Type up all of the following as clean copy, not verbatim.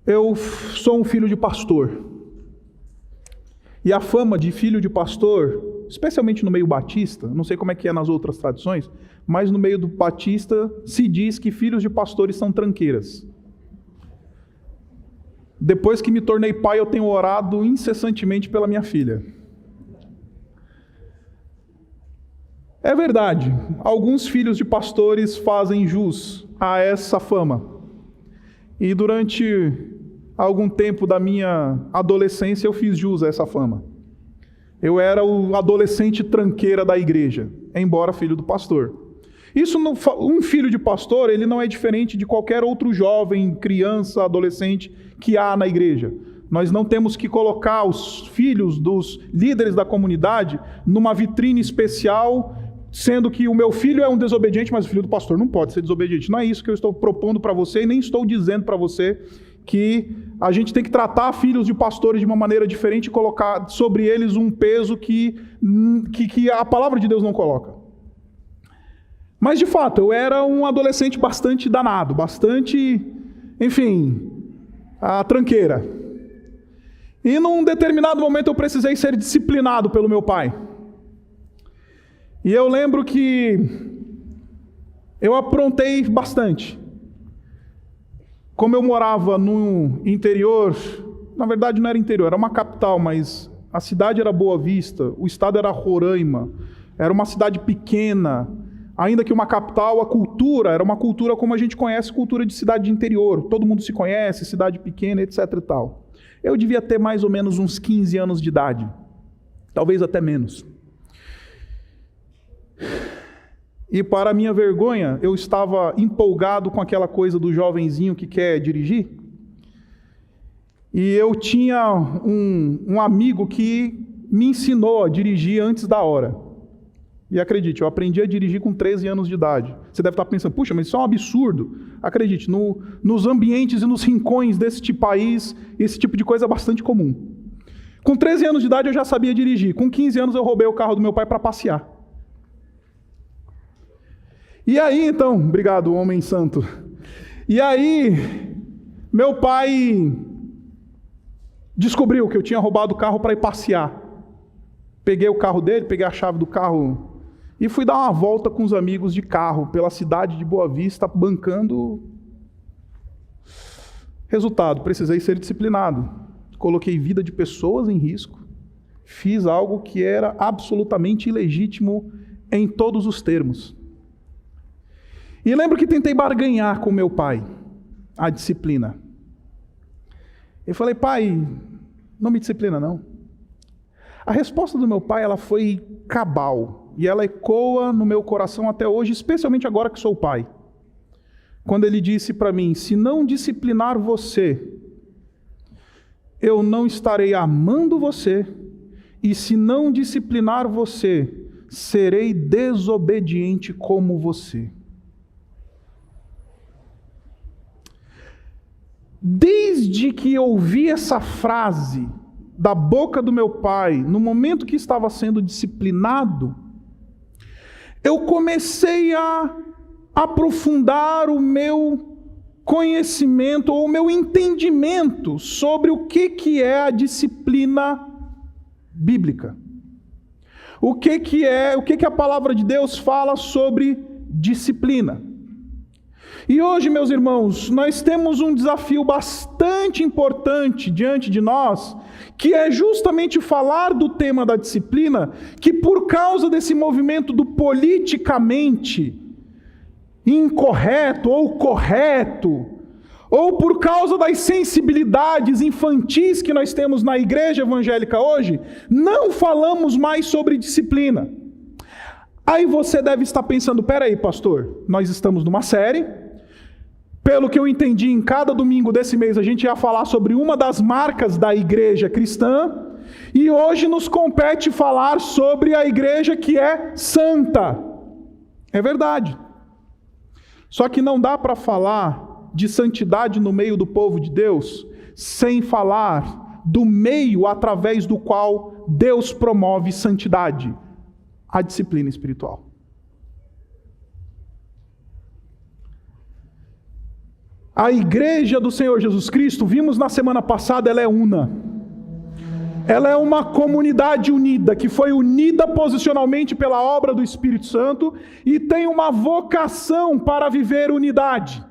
Eu sou um filho de pastor. E a fama de filho de pastor, especialmente no meio batista, não sei como é que é nas outras tradições, mas no meio do batista se diz que filhos de pastores são tranqueiras. Depois que me tornei pai, eu tenho orado incessantemente pela minha filha. É verdade, alguns filhos de pastores fazem jus a essa fama. E durante algum tempo da minha adolescência eu fiz jus a essa fama. Eu era o adolescente tranqueira da igreja, embora filho do pastor. Um filho de pastor, ele não é diferente de qualquer outro jovem, criança, adolescente que há na igreja. Nós não temos que colocar os filhos dos líderes da comunidade numa vitrine especial, sendo que o meu filho é um desobediente, mas o filho do pastor não pode ser desobediente. Não é isso que eu estou propondo para você e nem estou dizendo para você que a gente tem que tratar filhos de pastores de uma maneira diferente e colocar sobre eles um peso que a palavra de Deus não coloca. Mas de fato, eu era um adolescente bastante danado, bastante, a tranqueira. E num determinado momento eu precisei ser disciplinado pelo meu pai. E eu lembro que eu aprontei bastante. Como eu morava no interior, na verdade não era interior, era uma capital, mas a cidade era Boa Vista, o estado era Roraima, era uma cidade pequena, ainda que uma capital, a cultura era uma cultura como a gente conhece, cultura de cidade de interior, todo mundo se conhece, cidade pequena, etc e tal. Eu devia ter mais ou menos uns 15 anos de idade, talvez até menos. E para minha vergonha, eu estava empolgado com aquela coisa do jovenzinho que quer dirigir. E eu tinha um amigo que me ensinou a dirigir antes da hora. E acredite, eu aprendi a dirigir com 13 anos de idade. Você deve estar pensando, puxa, mas isso é um absurdo. Acredite, nos ambientes e nos rincões deste país, esse tipo de coisa é bastante comum. Com 13 anos de idade eu já sabia dirigir. Com 15 anos eu roubei o carro do meu pai para passear. E aí, então, obrigado, homem santo. E aí, meu pai descobriu que eu tinha roubado o carro para ir passear. Peguei o carro dele, peguei a chave do carro e fui dar uma volta com os amigos de carro pela cidade de Boa Vista, bancando. Resultado, precisei ser disciplinado. Coloquei vida de pessoas em risco. Fiz algo que era absolutamente ilegítimo em todos os termos. E lembro que tentei barganhar com meu pai a disciplina. Eu falei, pai, não me disciplina não. A resposta do meu pai, ela foi cabal. E ela ecoa no meu coração até hoje, especialmente agora que sou pai. Quando ele disse para mim, se não disciplinar você, eu não estarei amando você. E se não disciplinar você, serei desobediente como você. Desde que eu ouvi essa frase da boca do meu pai, no momento que estava sendo disciplinado, eu comecei a aprofundar o meu conhecimento ou o meu entendimento sobre o que é a disciplina bíblica. O que a palavra de Deus fala sobre disciplina. E hoje, meus irmãos, nós temos um desafio bastante importante diante de nós, que é justamente falar do tema da disciplina, que por causa desse movimento do politicamente incorreto ou correto, ou por causa das sensibilidades infantis que nós temos na igreja evangélica hoje, não falamos mais sobre disciplina. Aí você deve estar pensando, peraí, pastor, nós estamos numa série. Pelo que eu entendi, em cada domingo desse mês a gente ia falar sobre uma das marcas da igreja cristã, e hoje nos compete falar sobre a igreja que é santa. É verdade. Só que não dá para falar de santidade no meio do povo de Deus sem falar do meio através do qual Deus promove santidade, a disciplina espiritual. A igreja do Senhor Jesus Cristo, vimos na semana passada, ela é una. Ela é uma comunidade unida, que foi unida posicionalmente pela obra do Espírito Santo e tem uma vocação para viver unidade.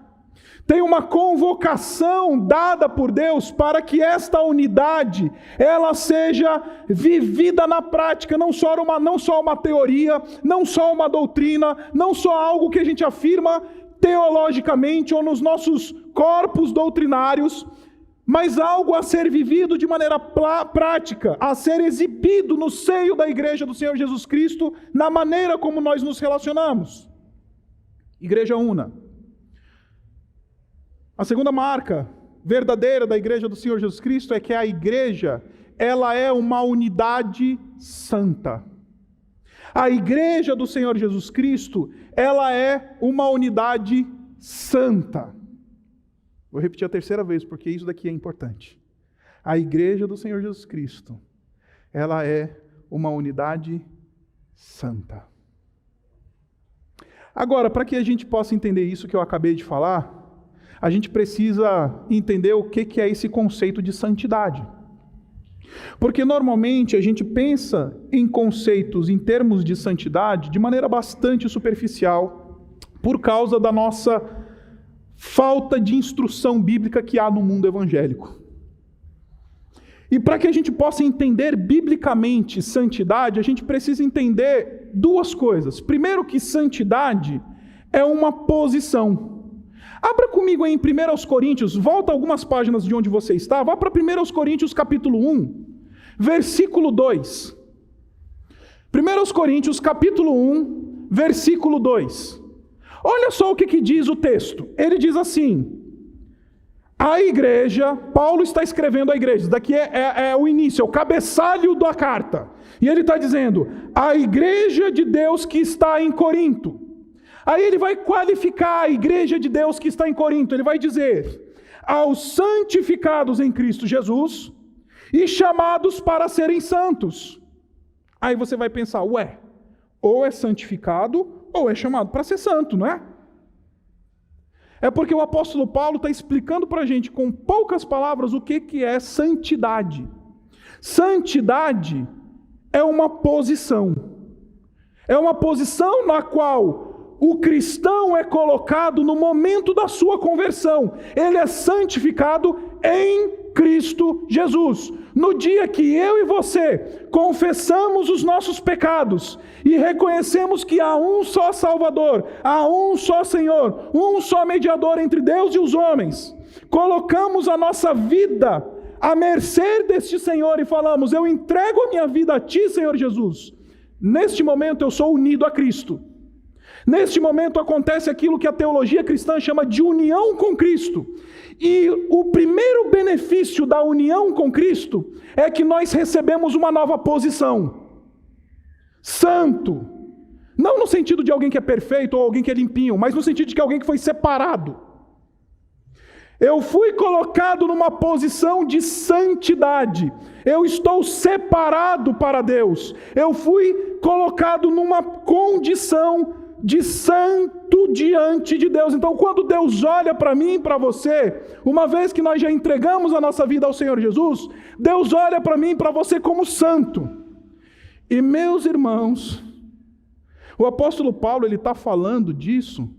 Tem uma convocação dada por Deus para que esta unidade, ela seja vivida na prática, não só uma teoria, não só uma doutrina, não só algo que a gente afirma teologicamente ou nos nossos corpos doutrinários, mas algo a ser vivido de maneira prática, a ser exibido no seio da igreja do Senhor Jesus Cristo, na maneira como nós nos relacionamos. Igreja una. A segunda marca verdadeira da igreja do Senhor Jesus Cristo é que a igreja, ela é uma unidade santa. A igreja do Senhor Jesus Cristo, ela é uma unidade santa. Vou repetir a terceira vez, porque isso daqui é importante. A igreja do Senhor Jesus Cristo, ela é uma unidade santa. Agora, para que a gente possa entender isso que eu acabei de falar, a gente precisa entender o que é esse conceito de santidade. Porque normalmente a gente pensa em conceitos em termos de santidade de maneira bastante superficial, por causa da nossa falta de instrução bíblica que há no mundo evangélico. E para que a gente possa entender biblicamente santidade, a gente precisa entender duas coisas. Primeiro, que santidade é uma posição. Abra comigo aí em 1 Coríntios, volta algumas páginas de onde você está, vá para 1 Coríntios capítulo 1, versículo 2. 1 Coríntios capítulo 1, versículo 2. Olha só o que diz o texto. Ele diz assim: a igreja, Paulo está escrevendo a igreja, isso daqui é o início, é o cabeçalho da carta. E ele está dizendo, a igreja de Deus que está em Corinto. Aí ele vai qualificar a igreja de Deus que está em Corinto. Ele vai dizer, aos santificados em Cristo Jesus e chamados para serem santos. Aí você vai pensar, ou é santificado ou é chamado para ser santo, não é? É porque o apóstolo Paulo está explicando para a gente com poucas palavras o que é santidade. Santidade é uma posição. É uma posição na qual o cristão é colocado no momento da sua conversão. Ele é santificado em Cristo Jesus. No dia que eu e você confessamos os nossos pecados e reconhecemos que há um só Salvador, há um só Senhor, um só mediador entre Deus e os homens, colocamos a nossa vida à mercê deste Senhor e falamos, eu entrego a minha vida a Ti, Senhor Jesus. Neste momento eu sou unido a Cristo. Neste momento acontece aquilo que a teologia cristã chama de união com Cristo. E o primeiro benefício da união com Cristo é que nós recebemos uma nova posição. Santo. Não no sentido de alguém que é perfeito ou alguém que é limpinho, mas no sentido de que alguém que foi separado. Eu fui colocado numa posição de santidade. Eu estou separado para Deus. Eu fui colocado numa condição de santo diante de Deus. Então, quando Deus olha para mim e para você, uma vez que nós já entregamos a nossa vida ao Senhor Jesus, Deus olha para mim e para você como santo. E meus irmãos, o apóstolo Paulo, ele está falando disso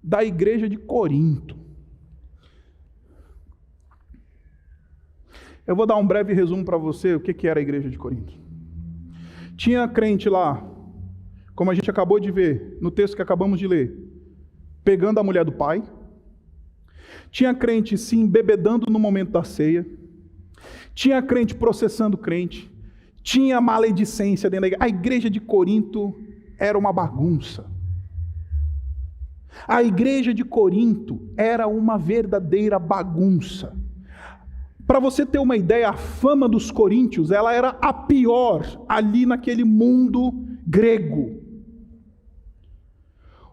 da igreja de Corinto. Eu vou dar um breve resumo para você o que era a igreja de Corinto. Tinha crente lá, como a gente acabou de ver no texto que acabamos de ler, pegando a mulher do pai. Tinha crente se embebedando no momento da ceia. Tinha crente processando crente. Tinha maledicência dentro da igreja. A igreja de Corinto era uma bagunça. A igreja de Corinto era uma verdadeira bagunça. Para você ter uma ideia, a fama dos coríntios, ela era a pior ali naquele mundo grego.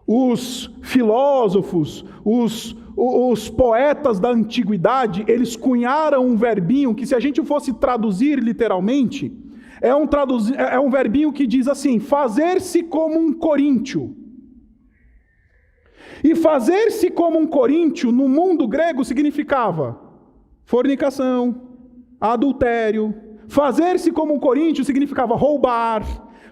Os filósofos, os poetas da antiguidade, eles cunharam um verbinho que, se a gente fosse traduzir literalmente, é um verbinho que diz assim, fazer-se como um coríntio. E fazer-se como um coríntio, no mundo grego, significava fornicação, adultério. Fazer-se como um coríntio significava roubar.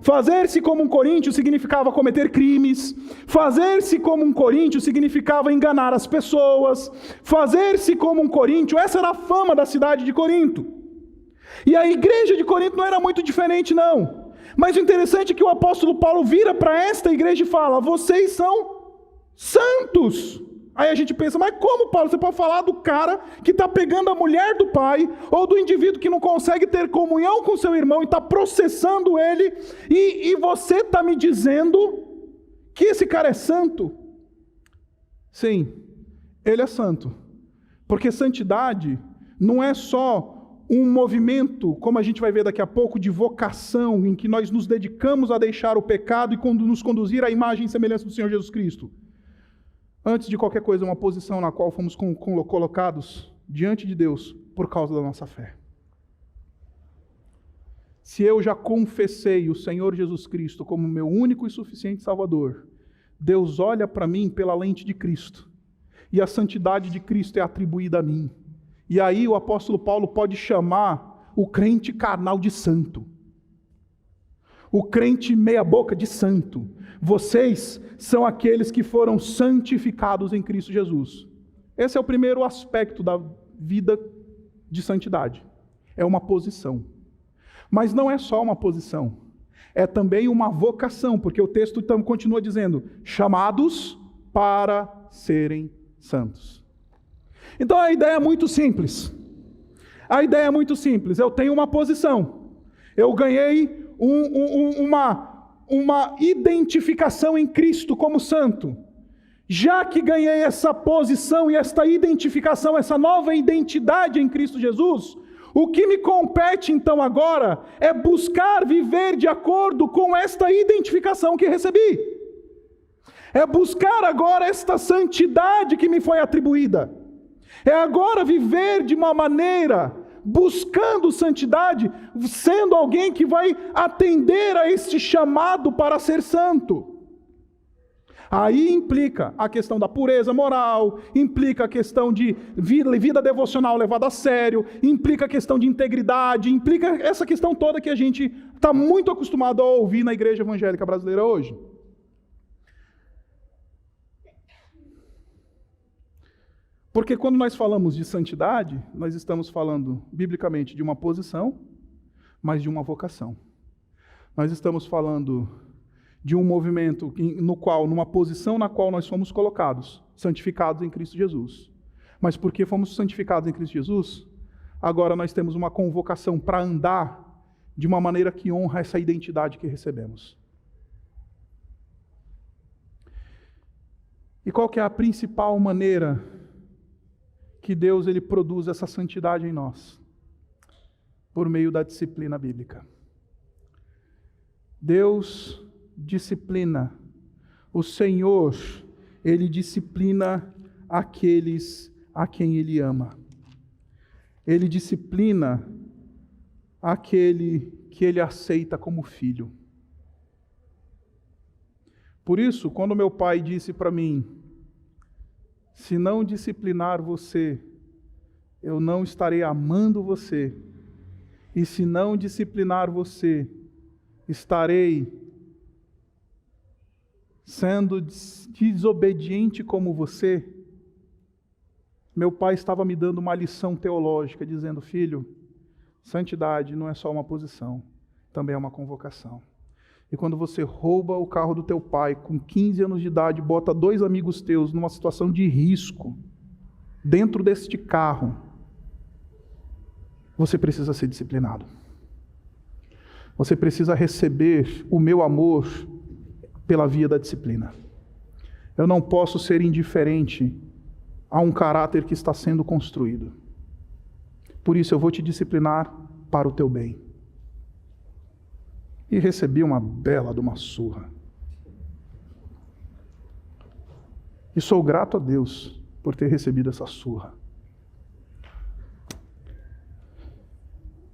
Fazer-se como um coríntio significava cometer crimes. Fazer-se como um coríntio significava enganar as pessoas. Fazer-se como um coríntio, essa era a fama da cidade de Corinto. E a igreja de Corinto não era muito diferente, não. Mas o interessante é que o apóstolo Paulo vira para esta igreja e fala: vocês são santos. Aí a gente pensa, mas como, Paulo? Você pode falar do cara que está pegando a mulher do pai, ou do indivíduo que não consegue ter comunhão com seu irmão e está processando ele, e você está me dizendo que esse cara é santo? Sim, ele é santo. Porque santidade não é só um movimento, como a gente vai ver daqui a pouco, de vocação, em que nós nos dedicamos a deixar o pecado e nos conduzir à imagem e semelhança do Senhor Jesus Cristo. Antes de qualquer coisa, uma posição na qual fomos colocados diante de Deus por causa da nossa fé. Se eu já confessei o Senhor Jesus Cristo como meu único e suficiente Salvador, Deus olha para mim pela lente de Cristo, e a santidade de Cristo é atribuída a mim. E aí o apóstolo Paulo pode chamar o crente carnal de santo, o crente meia boca de santo. Vocês são aqueles que foram santificados em Cristo Jesus. Esse é o primeiro aspecto da vida de santidade. É uma posição. Mas não é só uma posição. É também uma vocação, porque o texto continua dizendo: chamados para serem santos. Então a ideia é muito simples. A ideia é muito simples. Eu tenho uma posição. Eu ganhei uma identificação em Cristo como santo. Já que ganhei essa posição e esta identificação, essa nova identidade em Cristo Jesus, o que me compete então agora é buscar viver de acordo com esta identificação que recebi. É buscar agora esta santidade que me foi atribuída. É agora viver de uma maneira, buscando santidade, sendo alguém que vai atender a este chamado para ser santo. Aí implica a questão da pureza moral, implica a questão de vida devocional levada a sério, implica a questão de integridade, implica essa questão toda que a gente está muito acostumado a ouvir na igreja evangélica brasileira hoje. Porque quando nós falamos de santidade, nós estamos falando, biblicamente, de uma posição, mas de uma vocação. Nós estamos falando de um movimento numa posição na qual nós fomos colocados, santificados em Cristo Jesus. Mas porque fomos santificados em Cristo Jesus, agora nós temos uma convocação para andar de uma maneira que honra essa identidade que recebemos. E qual que é a principal maneira que Deus ele produz essa santidade em nós? Por meio da disciplina bíblica. Deus disciplina. O Senhor, Ele disciplina aqueles a quem Ele ama. Ele disciplina aquele que Ele aceita como filho. Por isso, quando meu pai disse para mim: se não disciplinar você, eu não estarei amando você. E se não disciplinar você, estarei sendo desobediente como você. Meu pai estava me dando uma lição teológica, dizendo: filho, santidade não é só uma posição, também é uma convocação. E quando você rouba o carro do teu pai com 15 anos de idade, bota 2 amigos teus numa situação de risco, dentro deste carro, você precisa ser disciplinado. Você precisa receber o meu amor pela via da disciplina. Eu não posso ser indiferente a um caráter que está sendo construído. Por isso eu vou te disciplinar para o teu bem. E recebi uma bela de uma surra. E sou grato a Deus por ter recebido essa surra.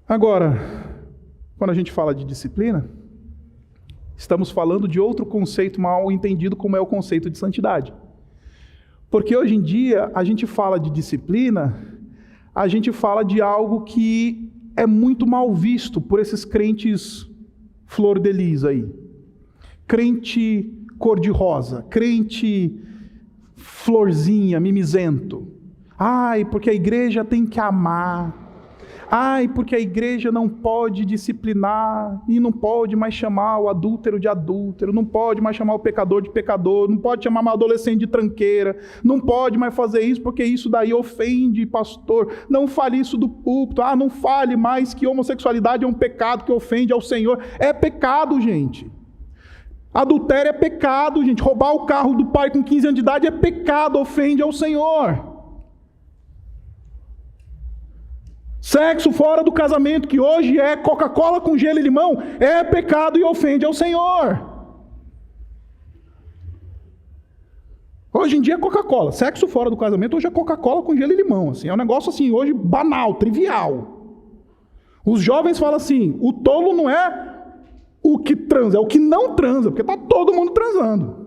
Agora, quando a gente fala de disciplina, estamos falando de outro conceito mal entendido, como é o conceito de santidade. Porque hoje em dia, a gente fala de disciplina, a gente fala de algo que é muito mal visto por esses crentes flor de lis aí. Crente cor-de-rosa, crente florzinha, mimizento. Ai, porque a igreja tem que amar. Ai, porque a igreja não pode disciplinar e não pode mais chamar o adúltero de adúltero, não pode mais chamar o pecador de pecador, não pode chamar o adolescente de tranqueira, não pode mais fazer isso porque isso daí ofende pastor. Não fale isso do púlpito. Não fale mais que homossexualidade é um pecado que ofende ao Senhor. É pecado, gente. Adultério é pecado, gente. Roubar o carro do pai com 15 anos de idade é pecado, ofende ao Senhor. Sexo fora do casamento, que hoje é Coca-Cola com gelo e limão, é pecado e ofende ao Senhor. Hoje em dia é Coca-Cola. Sexo fora do casamento hoje é Coca-Cola com gelo e limão. Assim, é um negócio assim, hoje banal, trivial. Os jovens falam assim, o tolo não é o que transa, é o que não transa, porque está todo mundo transando.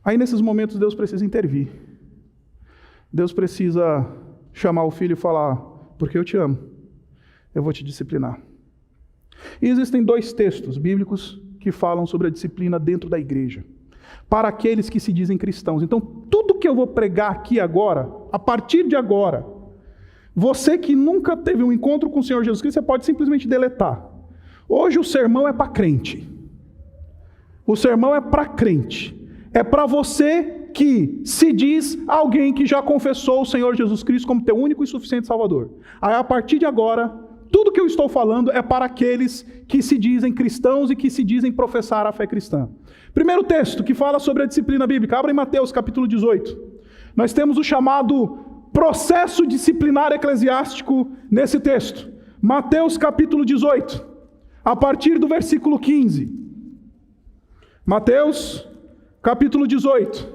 Aí nesses momentos Deus precisa intervir. Deus precisa chamar o filho e falar, porque eu te amo, eu vou te disciplinar. E existem 2 textos bíblicos que falam sobre a disciplina dentro da igreja, para aqueles que se dizem cristãos. Então, tudo que eu vou pregar aqui agora, a partir de agora, você que nunca teve um encontro com o Senhor Jesus Cristo, você pode simplesmente deletar. Hoje o sermão é para crente. O sermão é para crente. É para você que se diz alguém que já confessou o Senhor Jesus Cristo como teu único e suficiente Salvador. Aí, a partir de agora, tudo que eu estou falando é para aqueles que se dizem cristãos e que se dizem professar a fé cristã. Primeiro texto que fala sobre a disciplina bíblica. Abra em Mateus capítulo 18. Nós temos o chamado processo disciplinar eclesiástico nesse texto. Mateus capítulo 18, a partir do versículo 15. Mateus capítulo 18,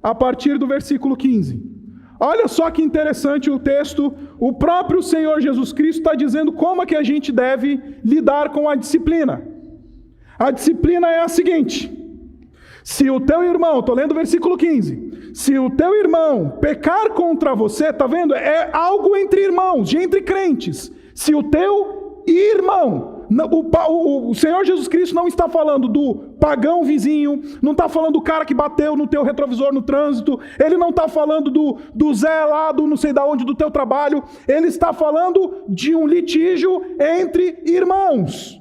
a partir do versículo 15. Olha só que interessante o texto. O próprio Senhor Jesus Cristo está dizendo como é que a gente deve lidar com a disciplina. A disciplina é a seguinte: se o teu irmão, estou lendo o versículo 15, se o teu irmão pecar contra você, está vendo? É algo entre irmãos, entre crentes. Se o teu irmão, o Senhor Jesus Cristo não está falando do pagão vizinho, não está falando do cara que bateu no teu retrovisor no trânsito, ele não está falando do Zé lá do não sei da onde do teu trabalho, ele está falando de um litígio entre irmãos.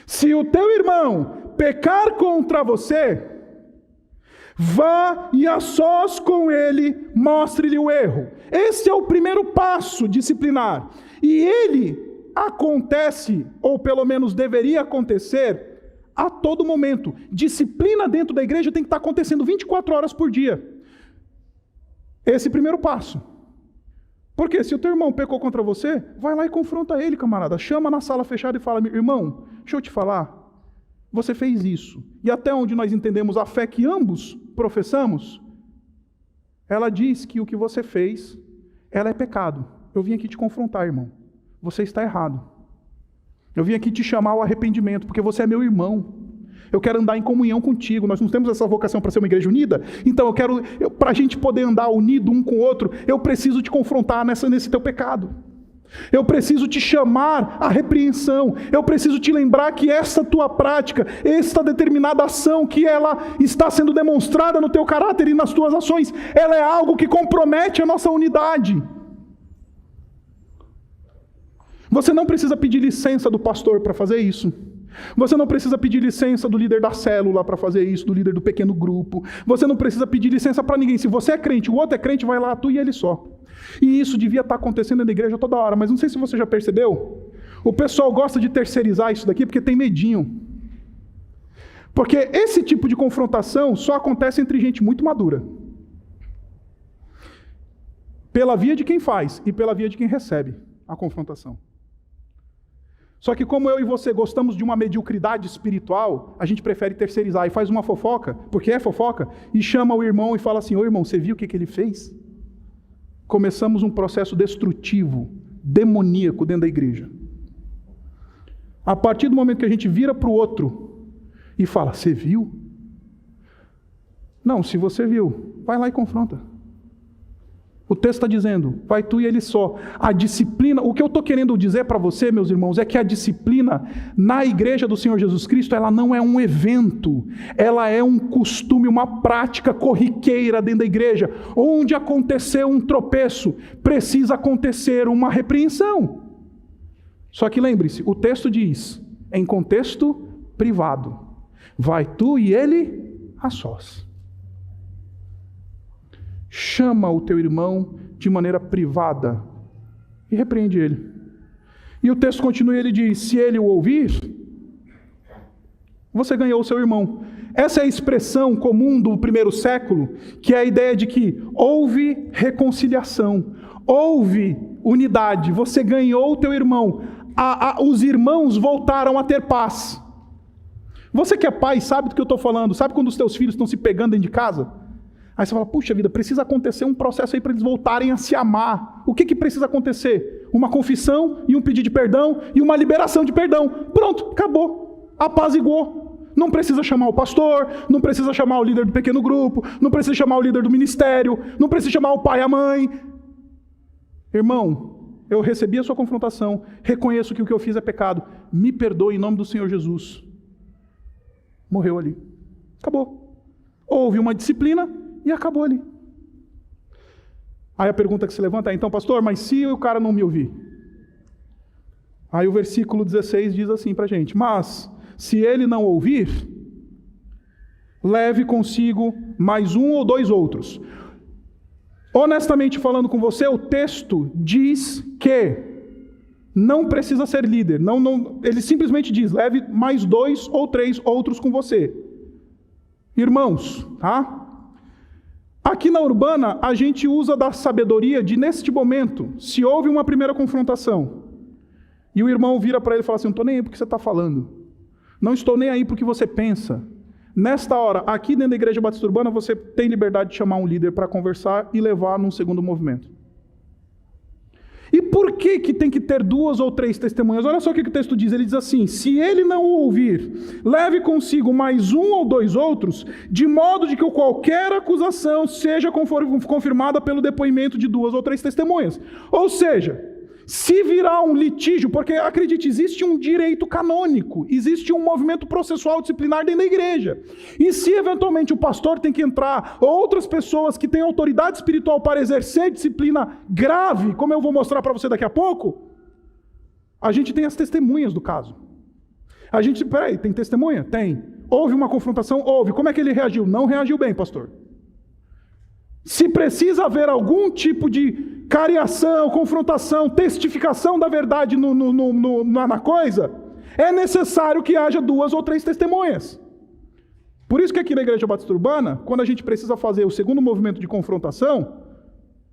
Se o teu irmão pecar contra você, vá e a sós com ele, mostre-lhe o erro. Esse é o primeiro passo disciplinar. E ele acontece, ou pelo menos deveria acontecer, a todo momento. Disciplina dentro da igreja tem que estar acontecendo 24 horas por dia. Esse é o primeiro passo. Porque se o teu irmão pecou contra você, vai lá e confronta ele, camarada. Chama na sala fechada e fala, irmão, deixa eu te falar, você fez isso. E até onde nós entendemos a fé que ambos professamos, ela diz que o que você fez, ela é pecado. Eu vim aqui te confrontar, irmão. Você está errado. Eu vim aqui te chamar ao arrependimento, porque você é meu irmão. Eu quero andar em comunhão contigo. Nós não temos essa vocação para ser uma igreja unida? Então para a gente poder andar unido um com o outro, eu preciso te confrontar nesse teu pecado. Eu preciso te chamar à repreensão. Eu preciso te lembrar que essa tua prática, esta determinada ação que ela está sendo demonstrada no teu caráter e nas tuas ações, ela é algo que compromete a nossa unidade. Você não precisa pedir licença do pastor para fazer isso. Você não precisa pedir licença do líder da célula para fazer isso, do líder do pequeno grupo. Você não precisa pedir licença para ninguém. Se você é crente, o outro é crente, vai lá, tu e ele só. E isso devia estar acontecendo na igreja toda hora, mas não sei se você já percebeu. O pessoal gosta de terceirizar isso daqui porque tem medinho. Porque esse tipo de confrontação só acontece entre gente muito madura. Pela via de quem faz e pela via de quem recebe a confrontação. Só que como eu e você gostamos de uma mediocridade espiritual, a gente prefere terceirizar e faz uma fofoca, porque é fofoca, e chama o irmão e fala assim, ô irmão, você viu o que ele fez? Começamos um processo destrutivo, demoníaco dentro da igreja. A partir do momento que a gente vira para o outro e fala, você viu? Não, se você viu, vai lá e confronta. O texto está dizendo, vai tu e ele só. A disciplina, o que eu estou querendo dizer para você, meus irmãos, é que a disciplina na igreja do Senhor Jesus Cristo, ela não é um evento, ela é um costume, uma prática corriqueira dentro da igreja. Onde aconteceu um tropeço, precisa acontecer uma repreensão. Só que lembre-se, o texto diz, em contexto privado, vai tu e ele a sós. Chama o teu irmão de maneira privada e repreende ele. E o texto continua e ele diz, se ele o ouvir, você ganhou o seu irmão. Essa é a expressão comum do primeiro século, que é a ideia de que houve reconciliação, houve unidade, você ganhou o teu irmão. Os irmãos voltaram a ter paz. Você que é pai sabe do que eu estou falando, sabe quando os teus filhos estão se pegando dentro de casa? Aí você fala, puxa vida, precisa acontecer um processo aí para eles voltarem a se amar. O que precisa acontecer? Uma confissão e um pedido de perdão e uma liberação de perdão. Pronto, acabou. Apaziguou. Não precisa chamar o pastor, não precisa chamar o líder do pequeno grupo, não precisa chamar o líder do ministério, não precisa chamar o pai e a mãe. Irmão, eu recebi a sua confrontação, reconheço que o que eu fiz é pecado, me perdoe em nome do Senhor Jesus. Morreu ali. Acabou. Houve uma disciplina e acabou ali. Aí a pergunta que se levanta é, então pastor, mas se o cara não me ouvir? Aí o versículo 16 diz assim pra gente, mas se ele não ouvir, leve consigo mais um ou dois outros. Honestamente falando com você, o texto diz que não precisa ser líder. Ele simplesmente diz, leve mais 2 ou 3 outros com você. Irmãos, tá? Aqui na Urbana, a gente usa da sabedoria de, neste momento, se houve uma primeira confrontação, e o irmão vira para ele e fala assim, não estou nem aí porque você está falando. Não estou nem aí porque você pensa. Nesta hora, aqui dentro da Igreja Batista Urbana, você tem liberdade de chamar um líder para conversar e levar num segundo movimento. E por que tem que ter 2 ou 3 testemunhas? Olha só o que o texto diz. Ele diz assim, se ele não o ouvir, leve consigo mais 1 ou 2 outros, de modo de que qualquer acusação seja confirmada pelo depoimento de 2 ou 3 testemunhas. Ou seja, se virar um litígio, porque acredite, existe um direito canônico, existe um movimento processual disciplinar dentro da igreja. E se eventualmente o pastor tem que entrar, ou outras pessoas que têm autoridade espiritual para exercer disciplina grave, como eu vou mostrar para você daqui a pouco, a gente tem as testemunhas do caso. A gente, peraí, tem testemunha? Tem. Houve uma confrontação? Houve. Como é que ele reagiu? Não reagiu bem, pastor. Se precisa haver algum tipo de cariação, confrontação, testificação da verdade na coisa, é necessário que haja 2 ou 3 testemunhas. Por isso que aqui na Igreja Batista Urbana, quando a gente precisa fazer o segundo movimento de confrontação,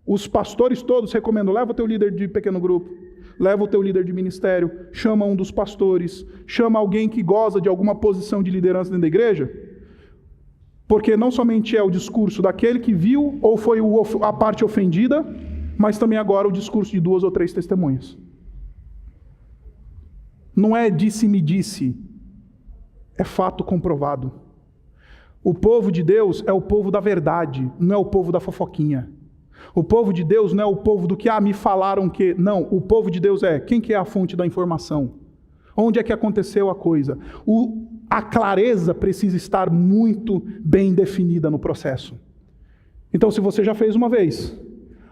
os pastores todos recomendam, leva o teu líder de pequeno grupo, leva o teu líder de ministério, chama um dos pastores, chama alguém que goza de alguma posição de liderança dentro da igreja, porque não somente é o discurso daquele que viu ou foi a parte ofendida, mas também agora o discurso de 2 ou 3 testemunhas. Não é disse-me disse, é fato comprovado. O povo de Deus é o povo da verdade, não é o povo da fofoquinha. O povo de Deus não é o povo do que, me falaram que... Não, o povo de Deus é quem que é a fonte da informação. Onde é que aconteceu a coisa? A clareza precisa estar muito bem definida no processo. Então, se você já fez uma vez,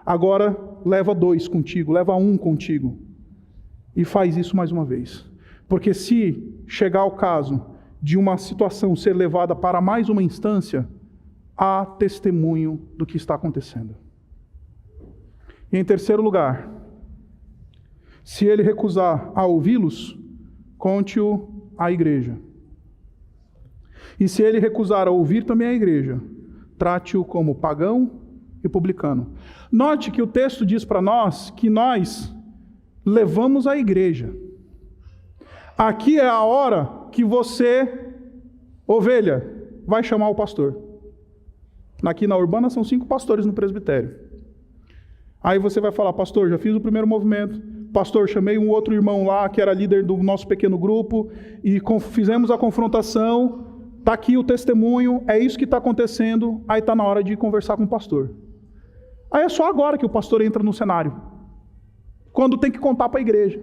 agora leva 2 contigo, leva 1 contigo. E faz isso mais uma vez. Porque se chegar ao caso de uma situação ser levada para mais uma instância, há testemunho do que está acontecendo. E em terceiro lugar, se ele recusar a ouvi-los, conte-o à igreja. E se ele recusar a ouvir também a igreja, trate-o como pagão e publicano. Note que o texto diz para nós que nós levamos a igreja. Aqui é a hora que você, ovelha, vai chamar o pastor. Aqui na Urbana são 5 pastores no presbitério. Aí você vai falar, pastor, já fiz o primeiro movimento, pastor, chamei um outro irmão lá, que era líder do nosso pequeno grupo, e fizemos a confrontação, está aqui o testemunho, é isso que está acontecendo, aí está na hora de conversar com o pastor. Aí é só agora que o pastor entra no cenário, quando tem que contar para a igreja.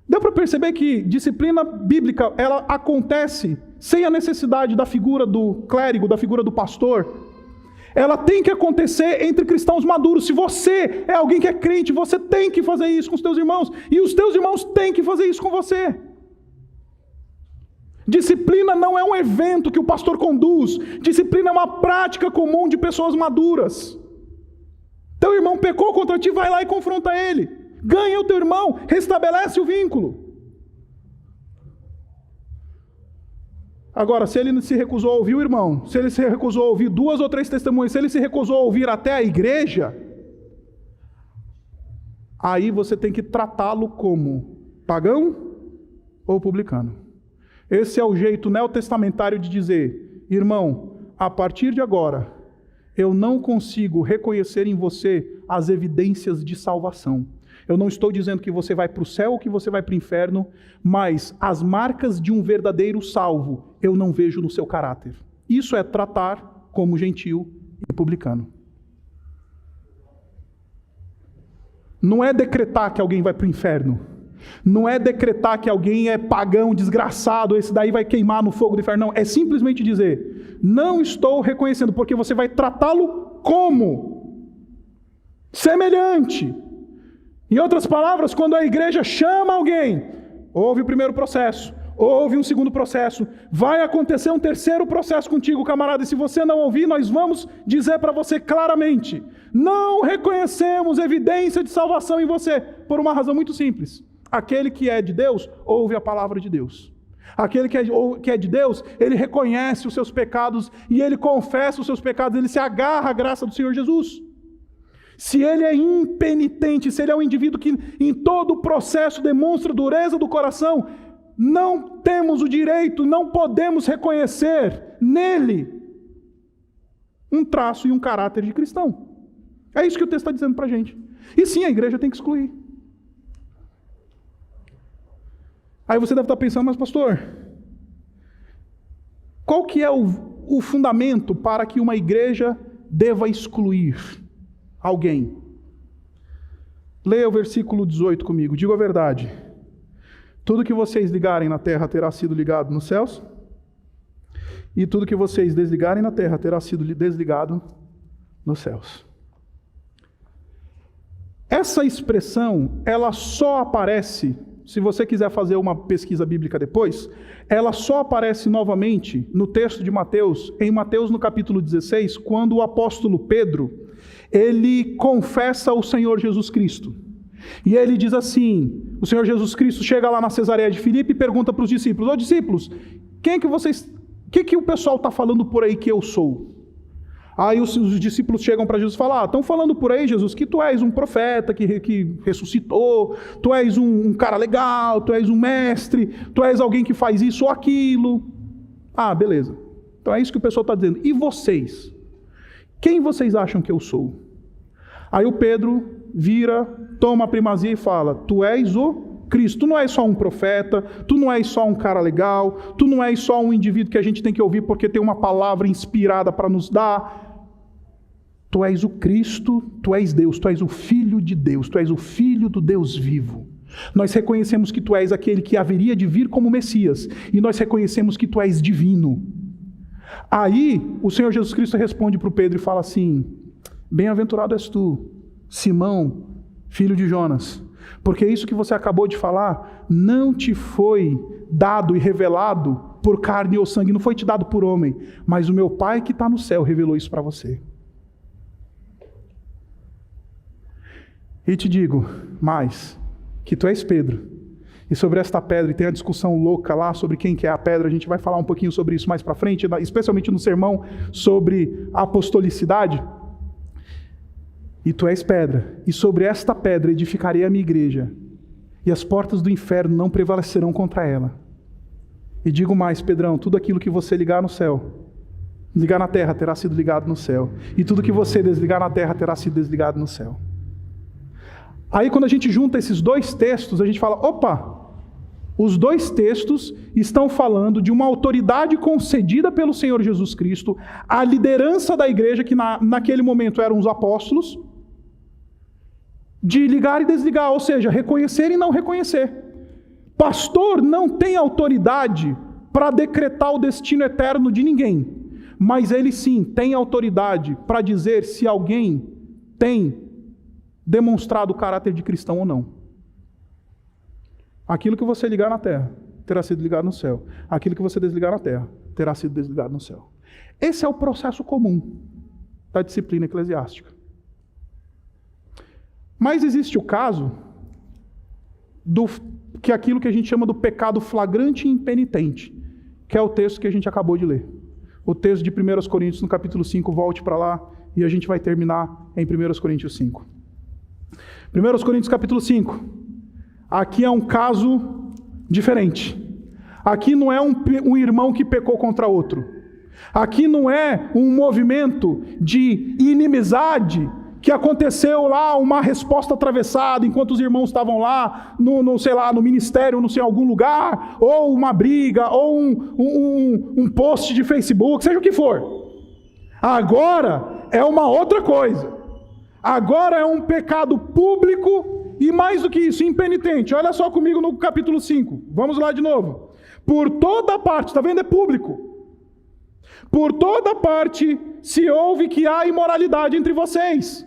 Deu para perceber que disciplina bíblica, ela acontece sem a necessidade da figura do clérigo, da figura do pastor. Ela tem que acontecer entre cristãos maduros. Se você é alguém que é crente, você tem que fazer isso com os teus irmãos. E os teus irmãos têm que fazer isso com você. Disciplina não é um evento que o pastor conduz. Disciplina é uma prática comum de pessoas maduras. Teu irmão pecou contra ti, vai lá e confronta ele. Ganha o teu irmão, restabelece o vínculo. Agora, se ele se recusou a ouvir o irmão, se ele se recusou a ouvir 2 ou 3 testemunhas, se ele se recusou a ouvir até a igreja, aí você tem que tratá-lo como pagão ou publicano. Esse é o jeito neotestamentário de dizer: irmão, a partir de agora, eu não consigo reconhecer em você as evidências de salvação. Eu não estou dizendo que você vai para o céu ou que você vai para o inferno, mas as marcas de um verdadeiro salvo eu não vejo no seu caráter. Isso é tratar como gentil e publicano. Não é decretar que alguém vai para o inferno. Não é decretar que alguém é pagão, desgraçado, esse daí vai queimar no fogo do inferno. Não, é simplesmente dizer: não estou reconhecendo, porque você vai tratá-lo como semelhante. Em outras palavras, quando a igreja chama alguém, houve o primeiro processo, houve um segundo processo, vai acontecer um terceiro processo contigo, camarada, e se você não ouvir, nós vamos dizer para você claramente: não reconhecemos evidência de salvação em você, por uma razão muito simples. Aquele que é de Deus, ouve a palavra de Deus. Aquele que é de Deus, ele reconhece os seus pecados e ele confessa os seus pecados, ele se agarra à graça do Senhor Jesus. Se ele é impenitente, se ele é um indivíduo que em todo o processo demonstra dureza do coração, não temos o direito, não podemos reconhecer nele um traço e um caráter de cristão. É isso que o texto está dizendo para a gente. E sim, a igreja tem que excluir. Aí você deve estar pensando: mas pastor, qual que é o fundamento para que uma igreja deva excluir alguém? Leia o versículo 18 comigo. Digo a verdade: tudo que vocês ligarem na terra terá sido ligado nos céus, e tudo que vocês desligarem na terra terá sido desligado nos céus. Essa expressão, ela só aparece, se você quiser fazer uma pesquisa bíblica depois, ela só aparece novamente no texto de Mateus, em Mateus no capítulo 16, quando o apóstolo Pedro, ele confessa o Senhor Jesus Cristo. E ele diz assim: o Senhor Jesus Cristo chega lá na Cesareia de Filipe e pergunta para os discípulos: ô discípulos, o que o pessoal está falando por aí que eu sou? Aí os discípulos chegam para Jesus e falam: estão falando por aí, Jesus, que tu és um profeta que ressuscitou, tu és um cara legal, tu és um mestre, tu és alguém que faz isso ou aquilo. Ah, beleza. Então é isso que o pessoal está dizendo. E vocês? Quem vocês acham que eu sou? Aí o Pedro vira, toma a primazia e fala: tu és o Cristo. Tu não és só um profeta, tu não és só um cara legal, tu não és só um indivíduo que a gente tem que ouvir porque tem uma palavra inspirada para nos dar. Tu és o Cristo, tu és Deus, tu és o Filho de Deus, tu és o Filho do Deus vivo. Nós reconhecemos que tu és aquele que haveria de vir como Messias, e nós reconhecemos que tu és divino. Aí o Senhor Jesus Cristo responde para o Pedro e fala assim: bem-aventurado és tu, Simão, filho de Jonas, porque isso que você acabou de falar não te foi dado e revelado por carne ou sangue, não foi te dado por homem, mas o meu Pai que está no céu revelou isso para você. E te digo mais, que tu és Pedro, e sobre esta pedra, e tem a discussão louca lá sobre quem que é a pedra, a gente vai falar um pouquinho sobre isso mais para frente, especialmente no sermão sobre a apostolicidade. E tu és pedra, e sobre esta pedra edificarei a minha igreja, e as portas do inferno não prevalecerão contra ela. E digo mais, Pedrão, tudo aquilo que você ligar no céu, ligar na terra, terá sido ligado no céu, e tudo que você desligar na terra terá sido desligado no céu. Aí quando a gente junta esses dois textos, a gente fala, opa, os dois textos estão falando de uma autoridade concedida pelo Senhor Jesus Cristo, à liderança da igreja, que naquele momento eram os apóstolos, de ligar e desligar, ou seja, reconhecer e não reconhecer. Pastor não tem autoridade para decretar o destino eterno de ninguém, mas ele sim tem autoridade para dizer se alguém tem demonstrado o caráter de cristão ou não. Aquilo que você ligar na terra terá sido ligado no céu. Aquilo que você desligar na terra terá sido desligado no céu. Esse é o processo comum da disciplina eclesiástica. Mas existe o caso que é aquilo que a gente chama do pecado flagrante e impenitente, que é o texto que a gente acabou de ler. O texto de 1 Coríntios, no capítulo 5, volte para lá e a gente vai terminar em 1 Coríntios 5. 1 Coríntios capítulo 5. Aqui é um caso diferente. Aqui não é um irmão que pecou contra outro. Aqui não é um movimento de inimizade que aconteceu lá, uma resposta atravessada enquanto os irmãos estavam lá, no ministério, não sei, em algum lugar, ou uma briga, ou um post de Facebook, seja o que for. Agora é uma outra coisa. Agora é um pecado público e mais do que isso, impenitente. Olha só comigo no capítulo 5. Vamos lá de novo. Por toda parte, está vendo? É público. Por toda parte se ouve que há imoralidade entre vocês.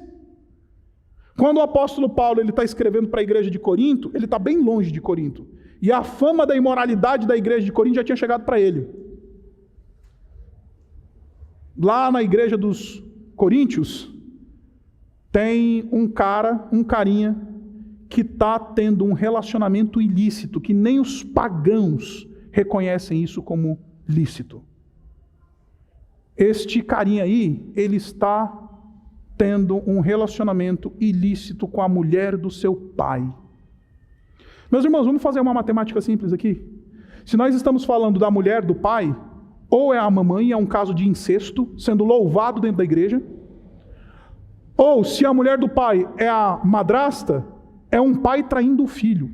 Quando o apóstolo Paulo está escrevendo para a igreja de Corinto, ele está bem longe de Corinto. E a fama da imoralidade da igreja de Corinto já tinha chegado para ele. Lá na igreja dos Coríntios, tem um carinha, que está tendo um relacionamento ilícito, que nem os pagãos reconhecem isso como lícito. Este carinha aí, ele está tendo um relacionamento ilícito com a mulher do seu pai. Meus irmãos, vamos fazer uma matemática simples aqui. Se nós estamos falando da mulher do pai, ou é a mamãe, é um caso de incesto, sendo louvado dentro da igreja, ou se a mulher do pai é a madrasta, é um pai traindo o filho.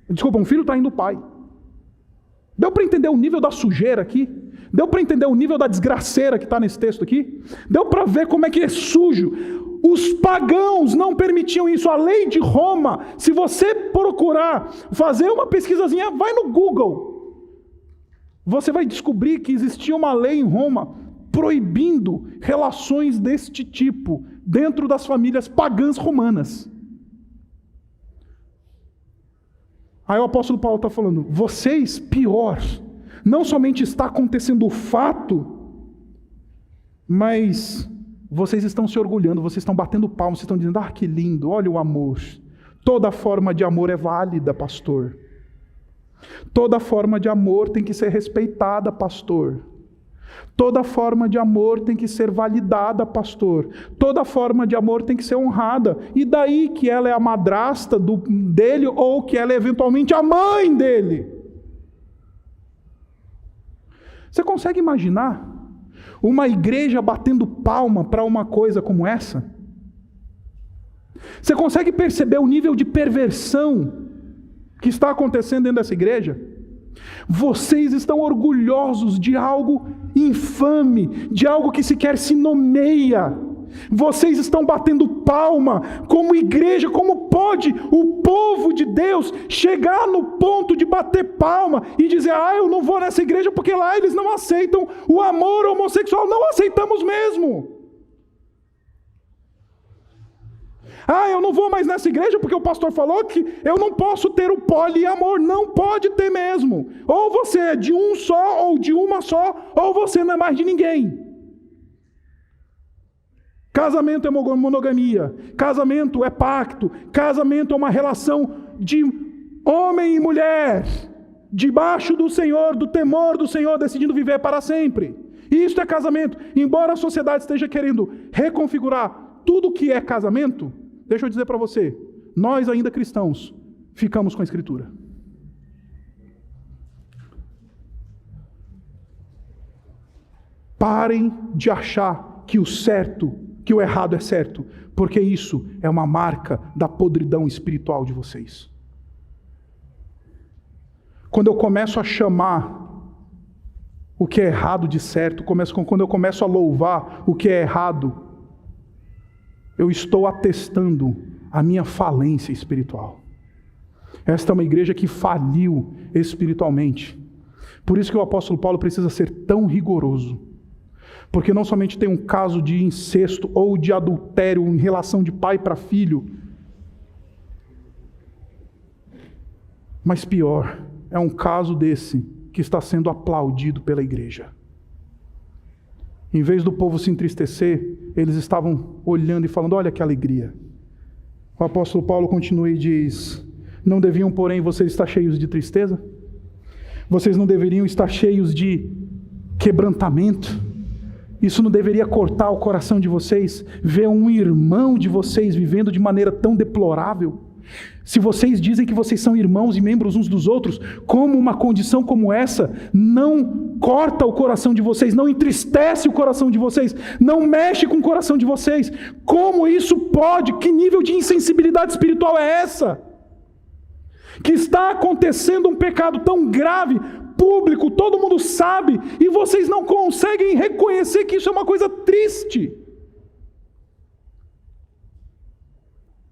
Desculpa, um filho traindo o pai. Deu para entender o nível da sujeira aqui? Deu para entender o nível da desgraceira que está nesse texto aqui? Deu para ver como é que é sujo? Os pagãos não permitiam isso. A lei de Roma, se você procurar fazer uma pesquisazinha, vai no Google. Você vai descobrir que existia uma lei em Roma proibindo relações deste tipo dentro das famílias pagãs romanas. Aí o apóstolo Paulo está falando, vocês, pior, não somente está acontecendo o fato, mas vocês estão se orgulhando, vocês estão batendo palmas, vocês estão dizendo, ah, que lindo, olha o amor. Toda forma de amor é válida, pastor. Toda forma de amor tem que ser respeitada, pastor. Toda forma de amor tem que ser validada, pastor. Toda forma de amor tem que ser honrada. E daí que ela é a madrasta dele ou que ela é eventualmente a mãe dele? Você consegue imaginar uma igreja batendo palma para uma coisa como essa? Você consegue perceber o nível de perversão que está acontecendo dentro dessa igreja? Vocês estão orgulhosos de algo infame, de algo que sequer se nomeia. Vocês estão batendo palma como igreja. Como pode o povo de Deus chegar no ponto de bater palma e dizer, ah, eu não vou nessa igreja porque lá eles não aceitam o amor homossexual? Não aceitamos mesmo. Ah, eu não vou mais nessa igreja porque o pastor falou que eu não posso ter o poliamor. Não pode ter mesmo. Ou você é de um só, ou de uma só, ou você não é mais de ninguém. Casamento é monogamia. Casamento é pacto. Casamento é uma relação de homem e mulher, debaixo do Senhor, do temor do Senhor, decidindo viver para sempre. Isso é casamento. Embora a sociedade esteja querendo reconfigurar tudo que é casamento, deixa eu dizer para você, nós ainda cristãos, ficamos com a Escritura. Parem de achar que o certo, que o errado é certo, porque isso é uma marca da podridão espiritual de vocês. Quando eu começo a chamar o que é errado de certo, quando eu começo a louvar o que é errado, eu estou atestando a minha falência espiritual. Esta é uma igreja que faliu espiritualmente. Por isso que o apóstolo Paulo precisa ser tão rigoroso. Porque não somente tem um caso de incesto ou de adultério em relação de pai para filho, mas pior, é um caso desse que está sendo aplaudido pela igreja. Em vez do povo se entristecer, eles estavam olhando e falando: olha que alegria. O apóstolo Paulo continua e diz: não deviam, porém, vocês estar cheios de tristeza? Vocês não deveriam estar cheios de quebrantamento? Isso não deveria cortar o coração de vocês, ver um irmão de vocês vivendo de maneira tão deplorável? Se vocês dizem que vocês são irmãos e membros uns dos outros, como uma condição como essa não corta o coração de vocês, não entristece o coração de vocês, não mexe com o coração de vocês? Como isso pode? Que nível de insensibilidade espiritual é essa? Que está acontecendo um pecado tão grave, público, todo mundo sabe, e vocês não conseguem reconhecer que isso é uma coisa triste.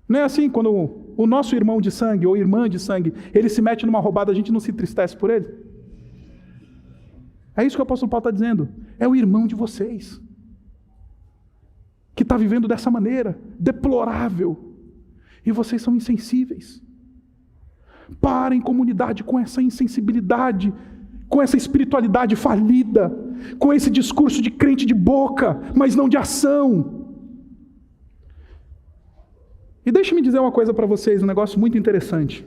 Não é assim, quando o nosso irmão de sangue ou irmã de sangue, ele se mete numa roubada, a gente não se entristece por ele? É isso que o apóstolo Paulo está dizendo. É o irmão de vocês que está vivendo dessa maneira deplorável, e vocês são insensíveis. Parem, comunidade, com essa insensibilidade, com essa espiritualidade falida, com esse discurso de crente de boca, mas não de ação. E deixe-me dizer uma coisa para vocês, um negócio muito interessante.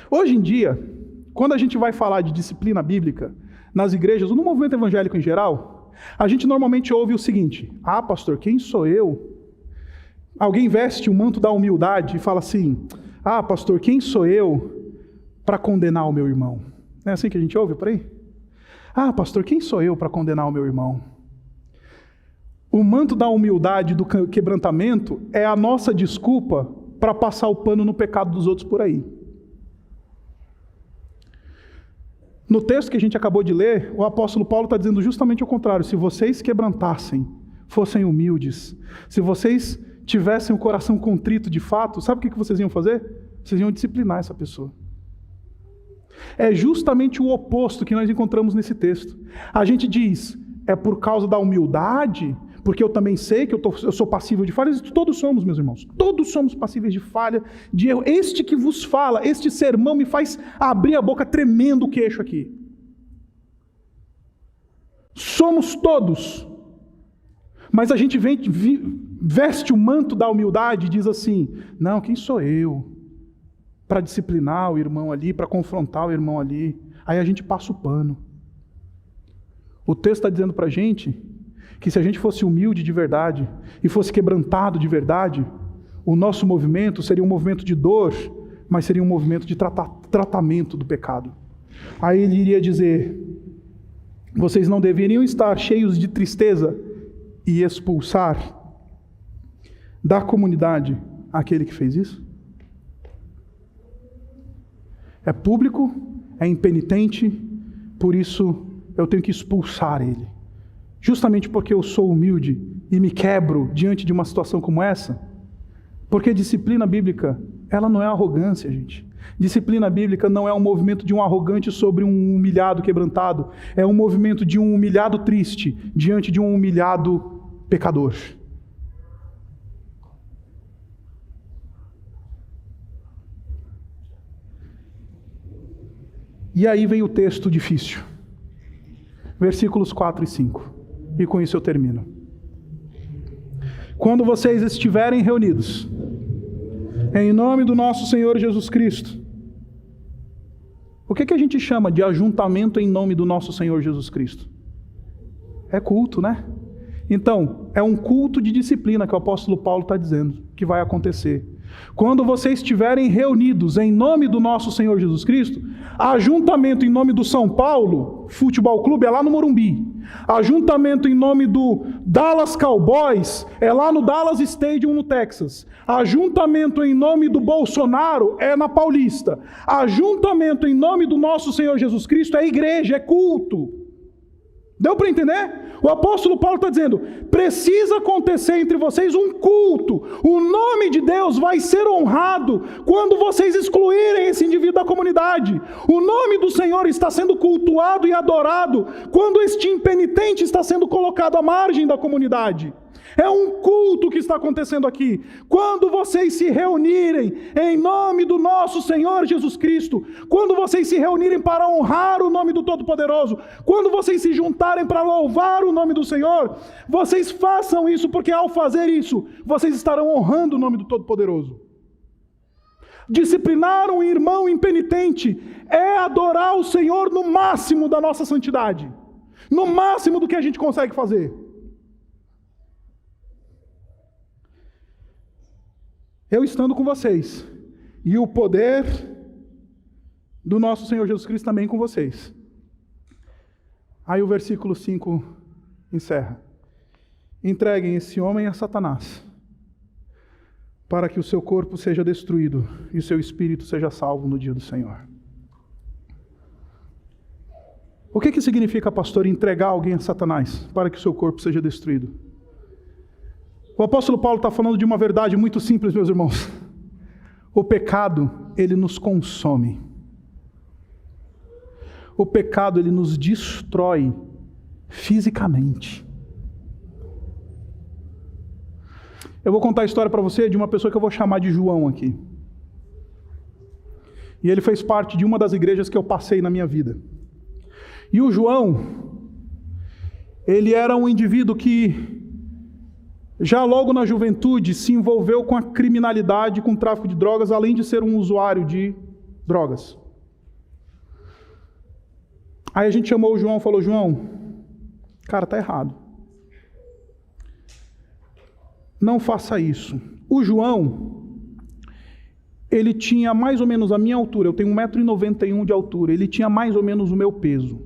Hoje em dia, quando a gente vai falar de disciplina bíblica nas igrejas, ou no movimento evangélico em geral, a gente normalmente ouve o seguinte: ah, pastor, quem sou eu? Alguém veste o manto da humildade e fala assim: ah, pastor, quem sou eu para condenar o meu irmão? Não é assim que a gente ouve por aí? Ah, pastor, quem sou eu para condenar o meu irmão? O manto da humildade, do quebrantamento, é a nossa desculpa para passar o pano no pecado dos outros por aí. No texto que a gente acabou de ler, o apóstolo Paulo está dizendo justamente o contrário. Se vocês quebrantassem, fossem humildes, se vocês tivessem o coração contrito de fato, sabe o que vocês iam fazer? Vocês iam disciplinar essa pessoa. É justamente o oposto que nós encontramos nesse texto. A gente diz: é por causa da humildade, porque eu também sei que eu sou passível de falhas. Todos somos, meus irmãos, todos somos passíveis de falha, de erro. Este que vos fala, este sermão me faz abrir a boca tremendo o queixo aqui. Somos todos. Mas a gente veste o manto da humildade e diz assim: não, quem sou eu para disciplinar o irmão ali, para confrontar o irmão ali? Aí a gente passa o pano. O texto está dizendo para a gente que se a gente fosse humilde de verdade e fosse quebrantado de verdade, o nosso movimento seria um movimento de dor, mas seria um movimento de tratamento do pecado. Aí ele iria dizer: vocês não deveriam estar cheios de tristeza e expulsar da comunidade aquele que fez isso? É público, é impenitente, por isso eu tenho que expulsar ele. Justamente porque eu sou humilde e me quebro diante de uma situação como essa. Porque disciplina bíblica, ela não é arrogância, gente. Disciplina bíblica não é um movimento de um arrogante sobre um humilhado quebrantado. É um movimento de um humilhado triste diante de um humilhado pecador. E aí vem o texto difícil. Versículos 4 e 5. E com isso eu termino. Quando vocês estiverem reunidos, em nome do nosso Senhor Jesus Cristo. O que a gente chama de ajuntamento em nome do nosso Senhor Jesus Cristo? É culto, né? Então, é um culto de disciplina que o apóstolo Paulo está dizendo que vai acontecer. Quando vocês estiverem reunidos em nome do nosso Senhor Jesus Cristo, ajuntamento em nome do São Paulo Futebol Clube é lá no Morumbi. Ajuntamento em nome do Dallas Cowboys é lá no Dallas Stadium, no Texas. Ajuntamento em nome do Bolsonaro é na Paulista. Ajuntamento em nome do nosso Senhor Jesus Cristo é igreja, é culto. Deu para entender? O apóstolo Paulo está dizendo, precisa acontecer entre vocês um culto. O nome de Deus vai ser honrado quando vocês excluírem esse indivíduo da comunidade. O nome do Senhor está sendo cultuado e adorado quando este impenitente está sendo colocado à margem da comunidade. É um culto que está acontecendo aqui. Quando vocês se reunirem em nome do nosso Senhor Jesus Cristo, quando vocês se reunirem para honrar o nome do Todo-Poderoso, quando vocês se juntarem para louvar o nome do Senhor, vocês façam isso, porque ao fazer isso, vocês estarão honrando o nome do Todo-Poderoso. Disciplinar um irmão impenitente é adorar o Senhor no máximo da nossa santidade, no máximo do que a gente consegue fazer. Eu estando com vocês, e o poder do nosso Senhor Jesus Cristo também com vocês. Aí o versículo 5 encerra. Entreguem esse homem a Satanás, para que o seu corpo seja destruído e o seu espírito seja salvo no dia do Senhor. O que significa, pastor, entregar alguém a Satanás, para que o seu corpo seja destruído? O apóstolo Paulo está falando de uma verdade muito simples, meus irmãos. O pecado, ele nos consome. O pecado, ele nos destrói fisicamente. Eu vou contar a história para você de uma pessoa que eu vou chamar de João aqui. E ele fez parte de uma das igrejas que eu passei na minha vida. E o João, ele era um indivíduo que já logo na juventude se envolveu com a criminalidade, com o tráfico de drogas, além de ser um usuário de drogas. Aí a gente chamou o João e falou, João, cara, tá errado. Não faça isso. O João, ele tinha mais ou menos a minha altura, eu tenho 1,91 m de altura, ele tinha mais ou menos o meu peso.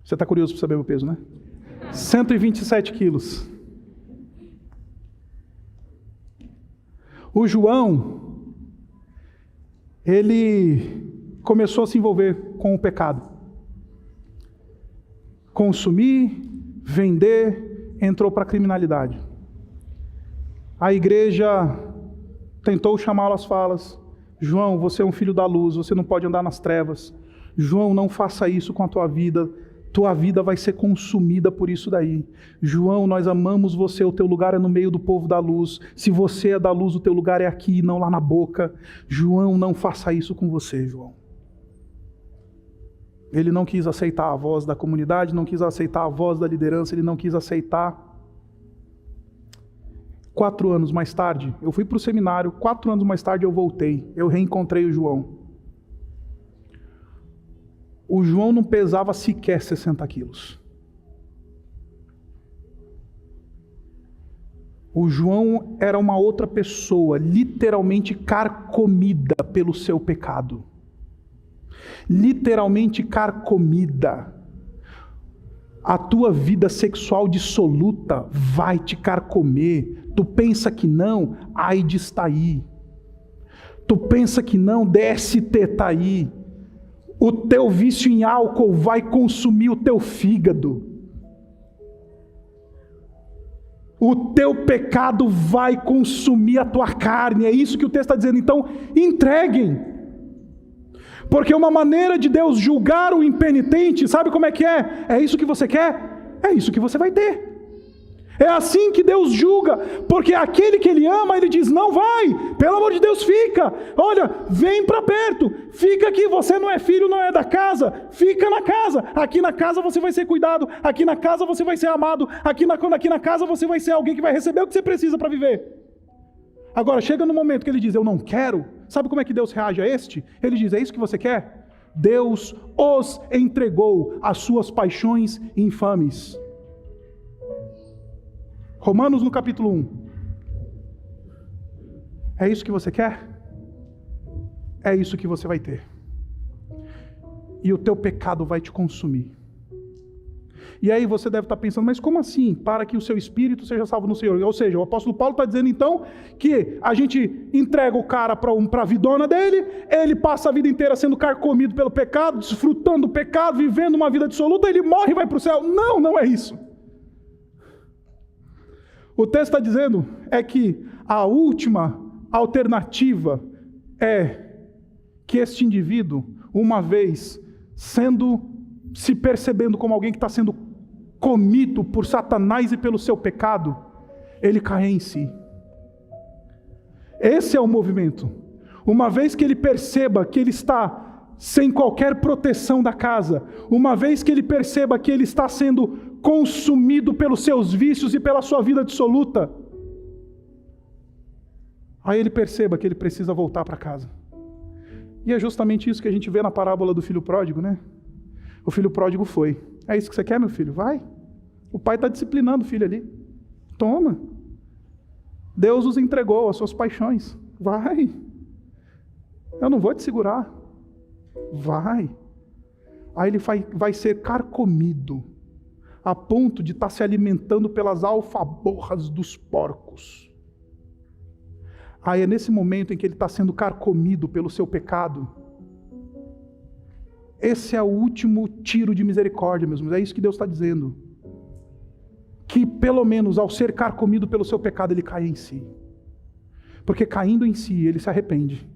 Você está curioso para saber o meu peso, né? 127 quilos. O João, ele começou a se envolver com o pecado. Consumir, vender, entrou para a criminalidade. A igreja tentou chamá-lo às falas. João, você é um filho da luz, você não pode andar nas trevas. João, não faça isso com a tua vida. Tua vida vai ser consumida por isso daí. João, nós amamos você, o teu lugar é no meio do povo da luz. Se você é da luz, o teu lugar é aqui, não lá na boca. João, não faça isso com você, João. Ele não quis aceitar a voz da comunidade, não quis aceitar a voz da liderança, ele não quis aceitar. 4 anos mais tarde, eu fui para o seminário, 4 anos mais tarde eu voltei, eu reencontrei o João. O João não pesava sequer 60 quilos. O João era uma outra pessoa, literalmente carcomida pelo seu pecado. Literalmente carcomida. A tua vida sexual dissoluta vai te carcomer. Tu pensa que não, AIDS está aí. Tu pensa que não, DST está aí. O teu vício em álcool vai consumir o teu fígado. O teu pecado vai consumir a tua carne. É isso que o texto está dizendo. Então, entreguem. Porque uma maneira de Deus julgar o impenitente, sabe como é que é? É isso que você quer? É isso que você vai ter. É assim que Deus julga, porque aquele que Ele ama, Ele diz, não vai, pelo amor de Deus fica, olha, vem para perto, fica aqui, você não é filho, não é da casa, fica na casa, aqui na casa você vai ser cuidado, aqui na casa você vai ser amado, aqui na casa você vai ser alguém que vai receber o que você precisa para viver. Agora, chega no momento que Ele diz, eu não quero, sabe como é que Deus reage a este? Ele diz, é isso que você quer? Deus os entregou às suas paixões infames. Romanos no capítulo 1. É isso que você quer? É isso que você vai ter. e o teu pecado vai te consumir. E aí você deve estar pensando, mas como assim? Para que o seu espírito seja salvo no Senhor. Ou seja, o apóstolo Paulo está dizendo então que a gente entrega o cara para a vidona dele, ele passa a vida inteira sendo carcomido pelo pecado, desfrutando do pecado, vivendo uma vida dissoluta, ele morre e vai para o céu. Não, não é isso. O texto está dizendo é que a última alternativa é que este indivíduo, uma vez se percebendo como alguém que está sendo comido por Satanás e pelo seu pecado, ele cai em si. Esse é o movimento. Uma vez que ele perceba que ele está sem qualquer proteção da casa, uma vez que ele perceba que ele está sendo consumido pelos seus vícios e pela sua vida dissoluta, aí ele perceba que ele precisa voltar para casa. E é justamente isso que a gente vê na parábola do filho pródigo, né? O filho pródigo foi. É isso que você quer, meu filho? Vai. O pai está disciplinando o filho ali. Toma. Deus os entregou às suas paixões. Vai. Eu não vou te segurar. Vai. Aí ele vai ser carcomido, a ponto de estar se alimentando pelas alfaborras dos porcos. Aí é nesse momento em que ele está sendo carcomido pelo seu pecado. Esse é o último tiro de misericórdia, meus irmãos. É isso que Deus está dizendo. Que pelo menos ao ser carcomido pelo seu pecado, ele cai em si. Porque caindo em si, ele se arrepende.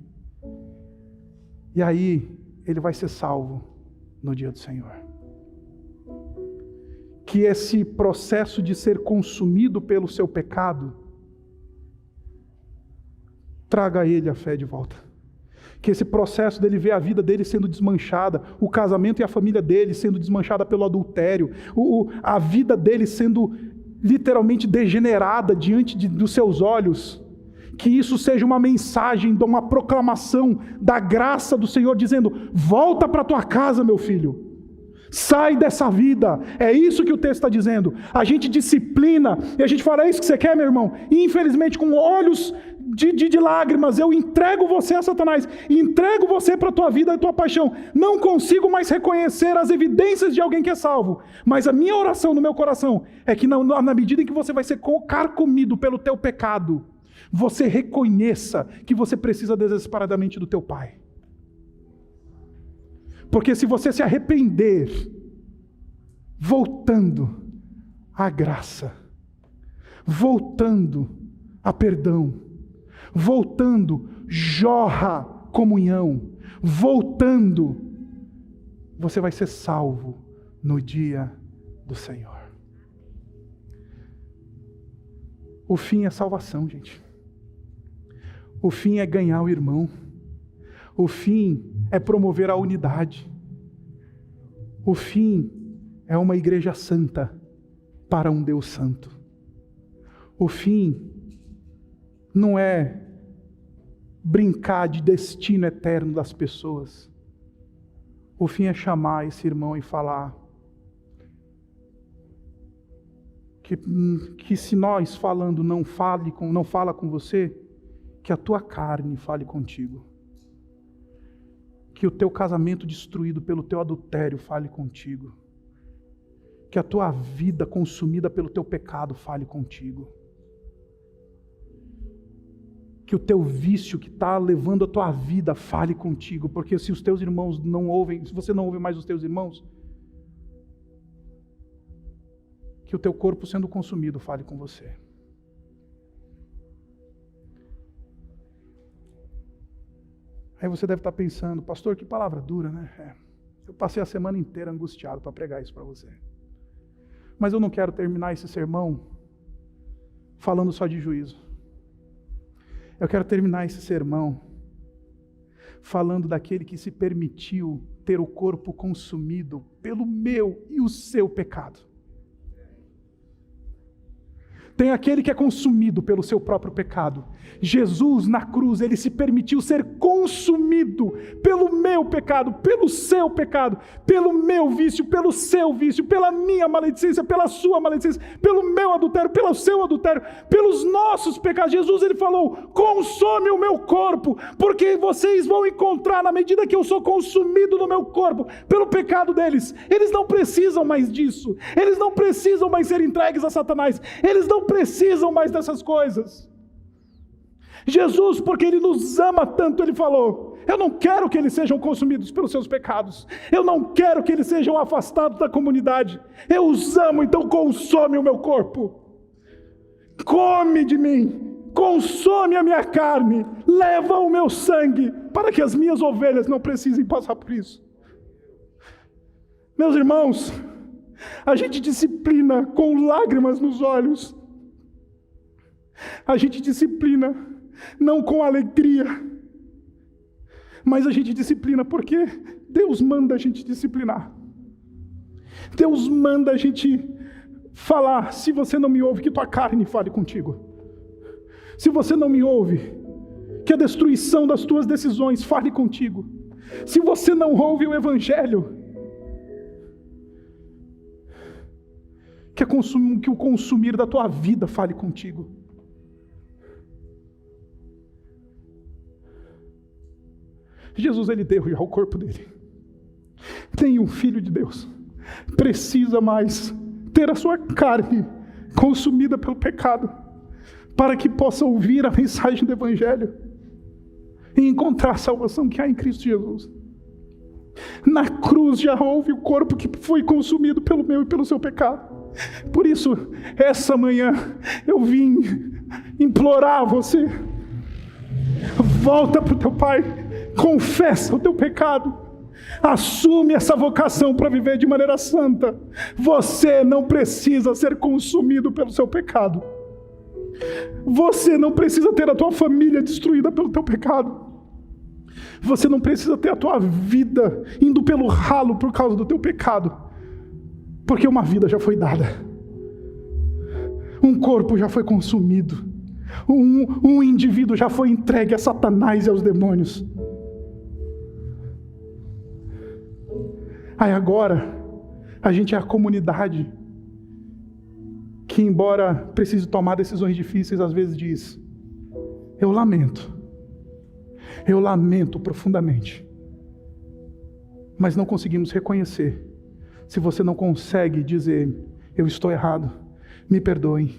E aí, ele vai ser salvo no dia do Senhor. Que esse processo de ser consumido pelo seu pecado traga a ele a fé de volta. Que esse processo dele ver a vida dele sendo desmanchada, o casamento e a família dele sendo desmanchada pelo adultério, a vida dele sendo literalmente degenerada diante dos seus olhos, que isso seja uma mensagem, uma proclamação da graça do Senhor, dizendo: volta para tua casa, meu filho. Sai dessa vida. É isso que o texto está dizendo. A gente disciplina e a gente fala: é isso que você quer, meu irmão? E infelizmente, com olhos de lágrimas, eu entrego você a Satanás, entrego você para a tua vida e a tua paixão. Não consigo mais reconhecer as evidências de alguém que é salvo. Mas a minha oração no meu coração é que na medida em que você vai ser carcomido pelo teu pecado, você reconheça que você precisa desesperadamente do teu Pai. Porque se você se arrepender, voltando à graça, voltando a perdão, voltando jorra comunhão, voltando, você vai ser salvo no dia do Senhor. O fim é salvação, gente. O fim é ganhar o irmão. O fim é promover a unidade. O fim é uma igreja santa para um Deus santo. O fim não é brincar de destino eterno das pessoas. O fim é chamar esse irmão e falar que se nós falando não fala com você, que a tua carne fale contigo. Que o teu casamento destruído pelo teu adultério fale contigo. Que a tua vida consumida pelo teu pecado fale contigo. Que o teu vício que está levando a tua vida fale contigo. Porque se os teus irmãos não ouvem, se você não ouve mais os teus irmãos, que o teu corpo sendo consumido fale com você. Aí você deve estar pensando: pastor, que palavra dura, né? Eu passei a semana inteira angustiado para pregar isso para você. Mas eu não quero terminar esse sermão falando só de juízo. Eu quero terminar esse sermão falando daquele que se permitiu ter o corpo consumido pelo meu e o seu pecado. Tem aquele que é consumido pelo seu próprio pecado. Jesus, na cruz, ele se permitiu ser consumido pelo meu pecado, pelo seu pecado, pelo meu vício, pelo seu vício, pela minha maledicência, pela sua maledicência, pelo meu adultério, pelo seu adultério, pelos nossos pecados. Jesus, ele falou: consome o meu corpo, porque vocês vão encontrar, na medida que eu sou consumido no meu corpo, pelo pecado deles, eles não precisam mais disso, eles não precisam mais ser entregues a Satanás, eles não precisam mais dessas coisas. Jesus, porque ele nos ama tanto, ele falou: eu não quero que eles sejam consumidos pelos seus pecados, eu não quero que eles sejam afastados da comunidade, eu os amo, então consome o meu corpo, come de mim, consome a minha carne, leva o meu sangue, para que as minhas ovelhas não precisem passar por isso. Meus irmãos, a gente disciplina com lágrimas nos olhos, a gente disciplina não com alegria, mas a gente disciplina porque Deus manda a gente disciplinar. Deus manda a gente falar: se você não me ouve, que tua carne fale contigo. Se você não me ouve, que a destruição das tuas decisões fale contigo. Se você não ouve o Evangelho, que o consumir da tua vida fale contigo. Jesus, ele deu já o corpo dele. Nenhum filho de Deus precisa mais ter a sua carne consumida pelo pecado, para que possa ouvir a mensagem do Evangelho e encontrar a salvação que há em Cristo Jesus. Na cruz já houve o corpo que foi consumido pelo meu e pelo seu pecado. Por isso, essa manhã eu vim implorar você: volta para o teu Pai, confessa o teu pecado, assume essa vocação para viver de maneira santa. Você não precisa ser consumido pelo seu pecado. Você não precisa ter a tua família destruída pelo teu pecado. Você não precisa ter a tua vida indo pelo ralo por causa do teu pecado, porque uma vida já foi dada, um corpo já foi consumido, um indivíduo já foi entregue a Satanás e aos demônios. Aí agora, a gente é a comunidade que, embora precise tomar decisões difíceis, às vezes diz: eu lamento profundamente, mas não conseguimos reconhecer. Se você não consegue dizer: eu estou errado, me perdoem,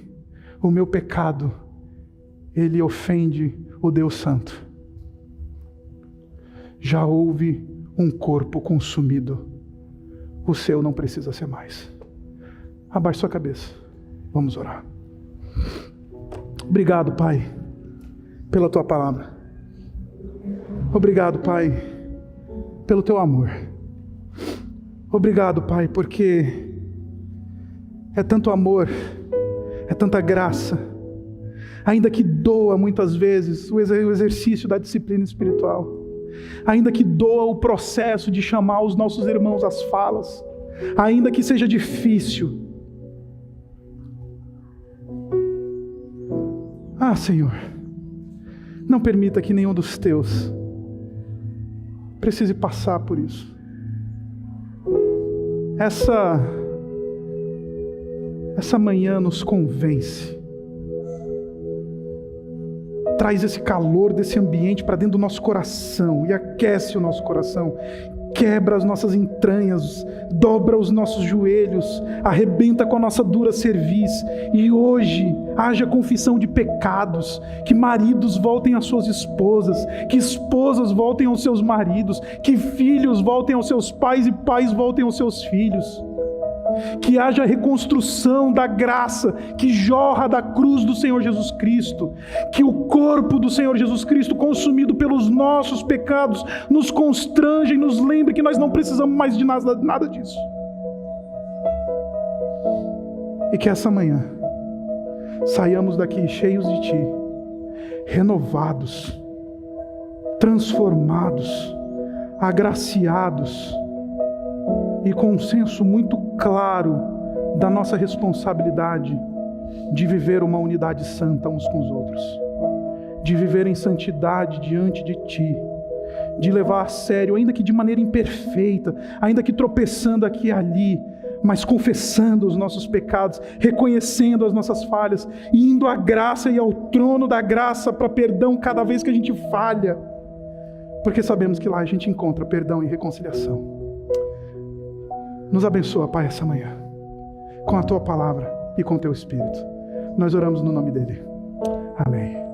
o meu pecado, ele ofende o Deus Santo. Já houve um corpo consumido, o seu não precisa ser mais. Abaixe sua cabeça, vamos orar. Obrigado, Pai, pela tua palavra. Obrigado, Pai, pelo teu amor. Obrigado, Pai, porque é tanto amor, é tanta graça, ainda que doa muitas vezes o exercício da disciplina espiritual, ainda que doa o processo de chamar os nossos irmãos às falas, ainda que seja difícil. Senhor, não permita que nenhum dos teus precise passar por isso. Essa manhã nos convence, traz esse calor desse ambiente para dentro do nosso coração e aquece o nosso coração, quebra as nossas entranhas, dobra os nossos joelhos, arrebenta com a nossa dura cerviz, e hoje haja confissão de pecados, que maridos voltem às suas esposas, que esposas voltem aos seus maridos, que filhos voltem aos seus pais e pais voltem aos seus filhos, que haja reconstrução da graça que jorra da cruz do Senhor Jesus Cristo, que o corpo do Senhor Jesus Cristo, consumido pelos nossos pecados, nos constrange e nos lembre que nós não precisamos mais de nada disso. E que essa manhã saiamos daqui cheios de Ti, renovados, transformados, agraciados, e com um senso muito claro da nossa responsabilidade de viver uma unidade santa uns com os outros, de viver em santidade diante de Ti, de levar a sério, ainda que de maneira imperfeita, ainda que tropeçando aqui e ali, mas confessando os nossos pecados, reconhecendo as nossas falhas, e indo à graça e ao trono da graça para perdão cada vez que a gente falha, porque sabemos que lá a gente encontra perdão e reconciliação. Nos abençoa, Pai, essa manhã, com a Tua palavra e com o Teu Espírito. Nós oramos no nome dEle. Amém.